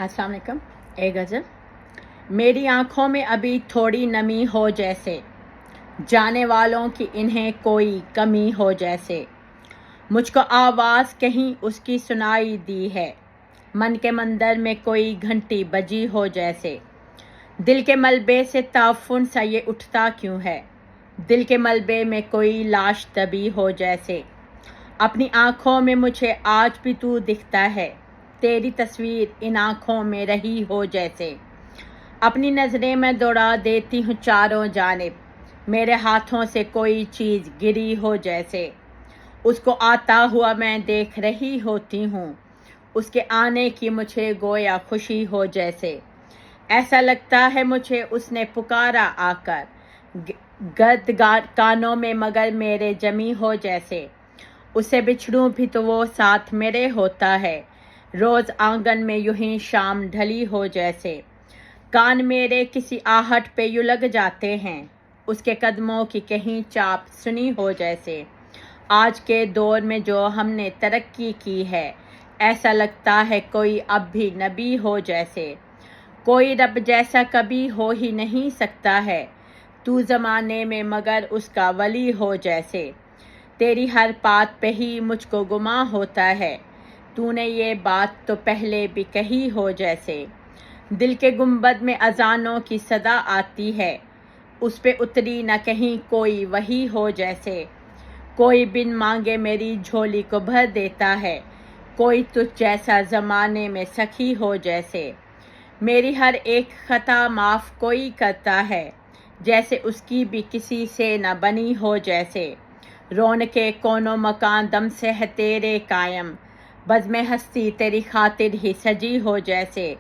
अस्सलाम वालेकुम। एक गज़ल। मेरी आँखों में अभी थोड़ी नमी हो जैसे, जाने वालों की इन्हें कोई कमी हो जैसे। मुझको आवाज़ कहीं उसकी सुनाई दी है, मन के मंदिर में कोई घंटी बजी हो जैसे। दिल के मलबे से ताफुन सा ये उठता क्यों है, दिल के मलबे में कोई लाश दबी हो जैसे। अपनी आँखों में मुझे आज भी तू दिखता है, तेरी तस्वीर इन आँखों में रही हो जैसे। अपनी नज़रें में दौड़ा देती हूँ चारों जानिब, मेरे हाथों से कोई चीज़ गिरी हो जैसे। उसको आता हुआ मैं देख रही होती हूँ, उसके आने की मुझे गोया खुशी हो जैसे। ऐसा लगता है मुझे उसने पुकारा आकर, कानों में मगर मेरे जमी हो जैसे। उससे बिछड़ूं भी तो वो साथ मेरे होता है, रोज़ आंगन में यूं ही शाम ढली हो जैसे। कान मेरे किसी आहट पे यूं लग जाते हैं, उसके कदमों की कहीं चाप सुनी हो जैसे। आज के दौर में जो हमने तरक्की की है, ऐसा लगता है कोई अब भी नबी हो जैसे। कोई रब जैसा कभी हो ही नहीं सकता है, तू ज़माने में मगर उसका वली हो जैसे। तेरी हर बात पे ही मुझको गुमा होता है, तूने ये बात तो पहले भी कही हो जैसे। दिल के गुंबद में अजानों की सदा आती है, उस पे उतरी न कहीं कोई वही हो जैसे। कोई बिन मांगे मेरी झोली को भर देता है, कोई तुझ जैसा ज़माने में सखी हो जैसे। मेरी हर एक खता माफ़ कोई करता है, जैसे उसकी भी किसी से न बनी हो जैसे। रौनके कोनो मकान दम से है तेरे कायम, बज़्म हस्ती तेरी खातिर ही सजी हो जैसे।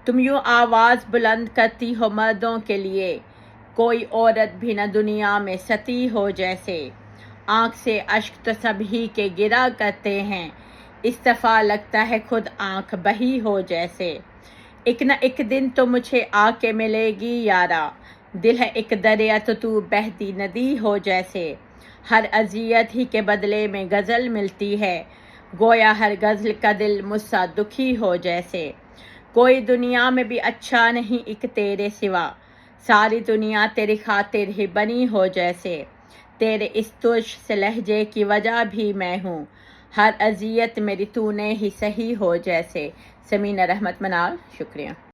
तुम यूँ आवाज़ बुलंद करती हो मर्दों के लिए, कोई औरत भी न दुनिया में सती हो जैसे। आँख से अश्क तो सभी के गिरा करते हैं, इस दफ़ा लगता है खुद आँख बही हो जैसे। एक न एक दिन तो मुझे आके मिलेगी यारा, दिल है एक दरिया तो तू बहती नदी हो जैसे। हर अजियत ही के बदले में गज़ल मिलती है, गोया हर गज़ल का दिल मुझसा दुखी हो जैसे। कोई दुनिया में भी अच्छा नहीं एक तेरे सिवा, सारी दुनिया तेरी खातिर ही बनी हो जैसे। तेरे इस तुझ से लहजे की वजह भी मैं हूँ, हर अजियत मेरी तूने ही सही हो जैसे। समीना रहमत मनाल, शुक्रिया।